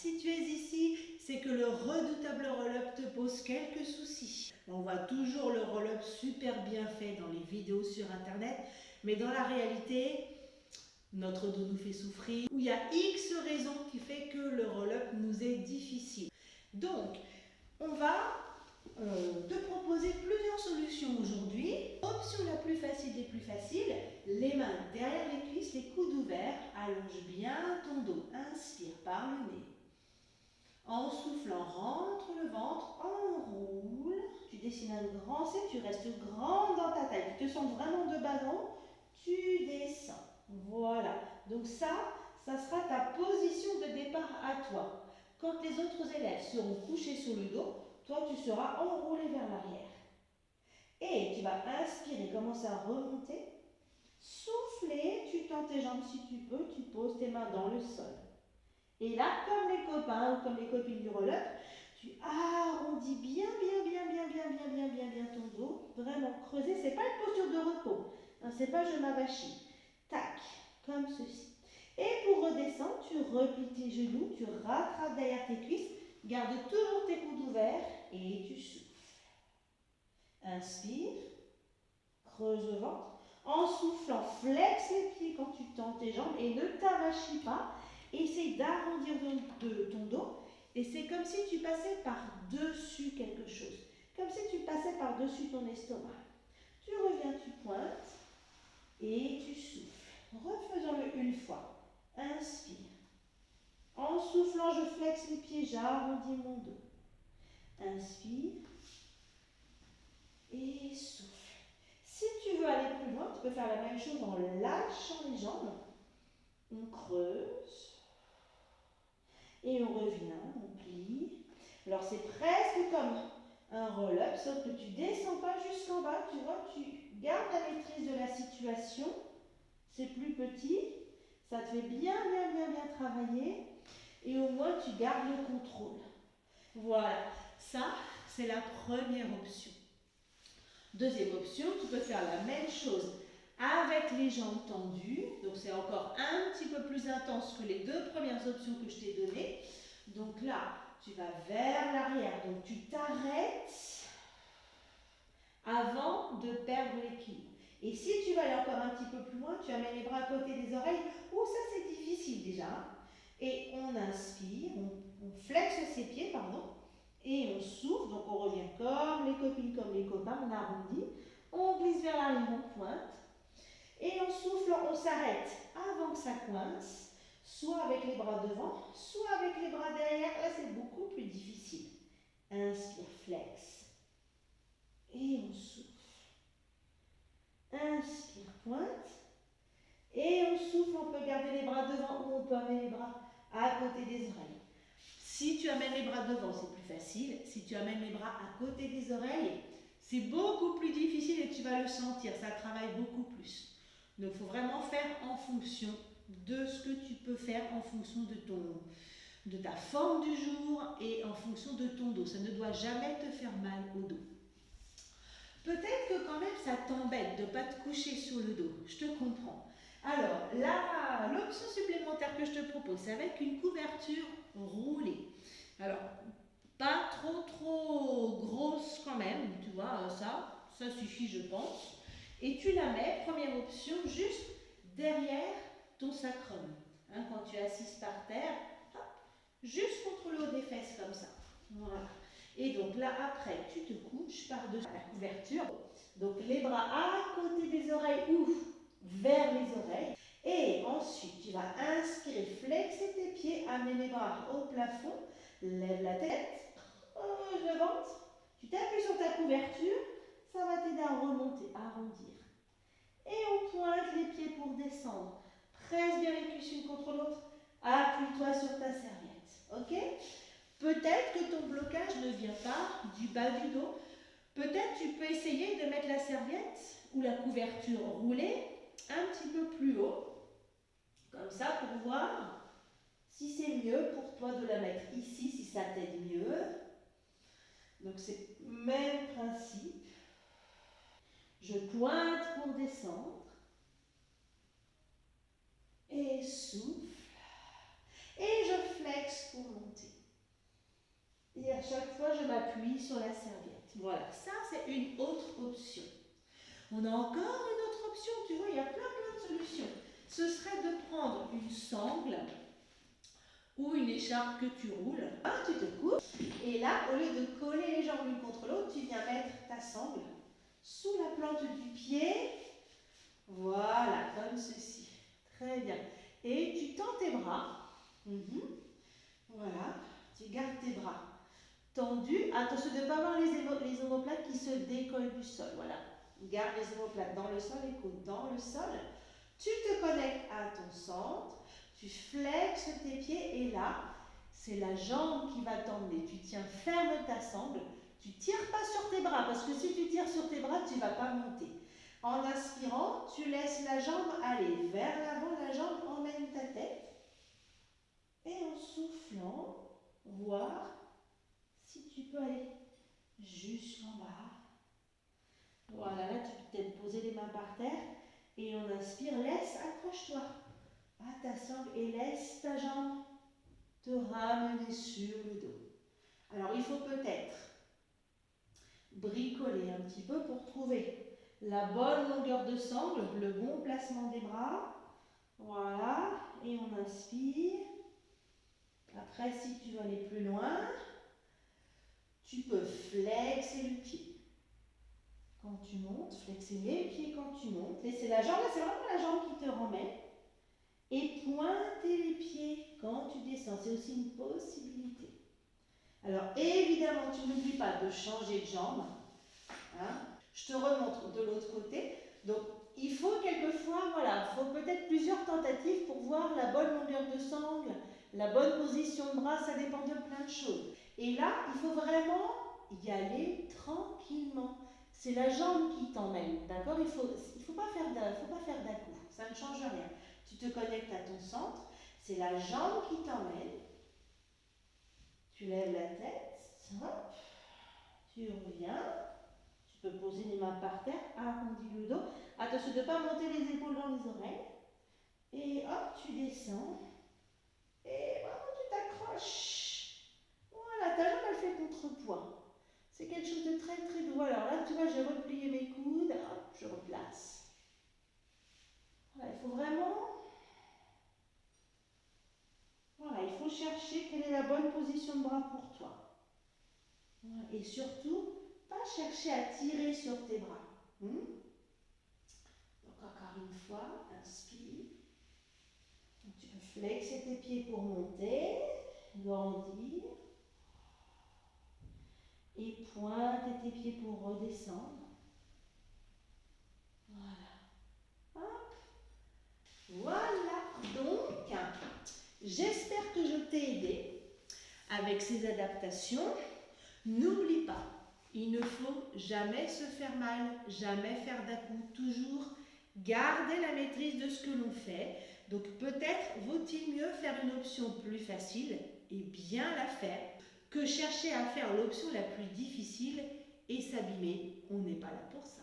Si tu es ici, c'est que le redoutable roll-up te pose quelques soucis. On voit toujours le roll-up super bien fait dans les vidéos sur internet, mais dans la réalité, notre dos nous fait souffrir, ou il y a X raisons qui fait que le roll-up nous est difficile. Donc, on va te proposer plusieurs solutions aujourd'hui. Option la plus facile des plus faciles, les mains derrière les cuisses, les coudes ouverts, allonge bien ton dos, inspire par le nez. En soufflant, rentre le ventre, enroule, tu dessines un grand C, tu restes grand dans ta taille, tu te sens vraiment de ballon, tu descends. Voilà, donc ça sera ta position de départ à toi. Quand les autres élèves seront couchés sur le dos, toi tu seras enroulé vers l'arrière. Et tu vas inspirer, commencer à remonter. Souffler, tu tends tes jambes si tu peux, tu poses tes mains dans le sol. Et là, comme les copains ou comme les copines du roll-up, tu arrondis bien ton dos. Vraiment creuser, c'est pas une posture de repos. Hein, c'est pas je m'avachis. Tac, comme ceci. Et pour redescendre, tu replies tes genoux, tu rattrapes derrière tes cuisses, garde toujours tes coudes ouverts et tu souffles. Inspire, creuse le ventre. En soufflant, flexe les pieds quand tu tends tes jambes et ne t'avachis pas. Essaye d'arrondir ton dos et c'est comme si tu passais par-dessus quelque chose. Comme si tu passais par-dessus ton estomac. Tu reviens, tu pointes et tu souffles. Refaisons-le une fois. Inspire. En soufflant, je flexe les pieds, j'arrondis mon dos. Inspire et souffle. Si tu veux aller plus loin, tu peux faire la même chose en lâchant les jambes. On creuse. Et on revient, on plie. Alors c'est presque comme un roll-up, sauf que tu ne descends pas jusqu'en bas, tu vois, tu gardes la maîtrise de la situation. C'est plus petit, ça te fait bien travailler. Et au moins tu gardes le contrôle. Voilà, ça c'est la première option. Deuxième option, tu peux faire la même chose avec les jambes tendues. Donc c'est encore un petit peu plus intense que les deux premières options que je t'ai données. Donc là, tu vas vers l'arrière. Donc tu t'arrêtes avant de perdre l'équilibre. Et si tu vas aller encore un petit peu plus loin, tu amènes les bras à côté des oreilles. Oh, ça c'est difficile déjà. Et on inspire, on flexe ses pieds, pardon. Et on souffle, donc on revient comme les copines, comme les copains, on arrondit. On glisse vers l'arrière, on pointe. Et en soufflant, on s'arrête avant que ça coince, soit avec les bras devant, soit avec les bras derrière. Là, c'est beaucoup plus difficile. Inspire, flex. Et on souffle. Inspire, pointe. Et on souffle, on peut garder les bras devant ou on peut amener les bras à côté des oreilles. Si tu amènes les bras devant, c'est plus facile. Si tu amènes les bras à côté des oreilles, c'est beaucoup plus difficile et tu vas le sentir. Ça travaille beaucoup plus. Donc, il faut vraiment faire en fonction de ce que tu peux faire, en fonction de ta forme du jour et en fonction de ton dos. Ça ne doit jamais te faire mal au dos. Peut-être que quand même ça t'embête de ne pas te coucher sur le dos. Je te comprends. Alors, là, l'option supplémentaire que je te propose, c'est avec une couverture roulée. Alors, pas trop grosse quand même, tu vois, ça suffit je pense. Et tu la mets, première option, juste derrière ton sacrum. Hein, quand tu es assise par terre, hop, juste contre le haut des fesses comme ça. Voilà. Et donc là, après, tu te couches par-dessus la couverture. Donc les bras à côté des oreilles ou vers les oreilles. Et ensuite, tu vas inspirer, flexer tes pieds, amener les bras au plafond, lève la tête, creuse le ventre. Tu t'appuies sur ta couverture, ça va t'aider à remonter, à arrondir. Et on pointe les pieds pour descendre. Presse bien les cuisses l'une contre l'autre. Appuie-toi sur ta serviette. Ok ? Peut-être que ton blocage ne vient pas du bas du dos. Peut-être tu peux essayer de mettre la serviette ou la couverture roulée un petit peu plus haut. Comme ça pour voir si c'est mieux pour toi de la mettre ici, si ça t'aide mieux. Donc c'est le même principe. Je pointe pour descendre. Et souffle. Et je flexe pour monter. et à chaque fois, je m'appuie sur la serviette. Voilà, ça c'est une autre option. On a encore une autre option, tu vois, il y a plein de solutions. Ce serait de prendre une sangle ou une écharpe que tu roules. Tu te couches et là, au lieu de coller les jambes l'une contre l'autre, tu viens mettre ta sangle sous la plante du pied. Voilà, comme ceci. Très bien. Et tu tends tes bras. Voilà, tu gardes tes bras tendus. Attention de ne pas avoir les omoplates qui se décollent du sol. Voilà, garde les omoplates dans le sol, les coudes dans le sol. Tu te connectes à ton centre, tu flexes tes pieds et là, c'est la jambe qui va t'emmener. Tu tiens ferme ta sangle, tu ne tires pas sur tes bras parce que si tu tires sur tes bras, tu ne vas pas monter. En inspirant, tu laisses la jambe aller vers l'avant, la jambe emmène ta tête. Et en soufflant, voir si tu peux aller jusqu'en bas. Voilà, là tu peux peut-être poser les mains par terre et on inspire, laisse, accroche-toi à ta sangle et laisse ta jambe te ramener sur le dos. Alors il faut peut-être bricoler un petit peu pour trouver la bonne longueur de sangle, le bon placement des bras. Voilà, et on inspire. Après, si tu veux aller plus loin, tu peux flexer le pied. Quand tu montes, flexer les pieds quand tu montes. Laissez la jambe, là c'est vraiment la jambe qui te remet. Et pointer les pieds quand tu descends, c'est aussi une possibilité. Alors évidemment, tu n'oublies pas de changer de jambe. Je te remontre de l'autre côté. Donc il faut quelquefois, voilà, il faut peut-être plusieurs tentatives pour voir la bonne longueur de sangle, la bonne position de bras, ça dépend de plein de choses. Et là, il faut vraiment y aller tranquillement. C'est la jambe qui t'emmène, d'accord? Il faut pas faire d'un coup, ça ne change rien. Tu te connectes à ton centre, c'est la jambe qui t'emmène. Tu lèves la tête, hop, tu reviens. Tu peux poser les mains par terre, arrondis le dos. Attention de ne pas monter les épaules dans les oreilles. Et hop, tu descends. Et vraiment, tu t'accroches. Voilà, ta jambe, elle fait contrepoids. C'est quelque chose de très très doux. Alors là, tu vois, j'ai replié mes coudes. Hop, je replace. Voilà, il faut vraiment... Voilà, il faut chercher quelle est la bonne position de bras pour toi. Voilà. Et surtout, pas chercher à tirer sur tes bras. Donc encore une fois, inspire. Donc, tu peux flexer tes pieds pour monter, grandir. Et pointer tes pieds pour redescendre. Voilà. Hop. Voilà. Donc, j'espère que je t'ai aidé avec ces adaptations. N'oublie pas, il ne faut jamais se faire mal, jamais faire d'à-coups, toujours garder la maîtrise de ce que l'on fait. Donc peut-être vaut-il mieux faire une option plus facile et bien la faire que chercher à faire l'option la plus difficile et s'abîmer. On n'est pas là pour ça.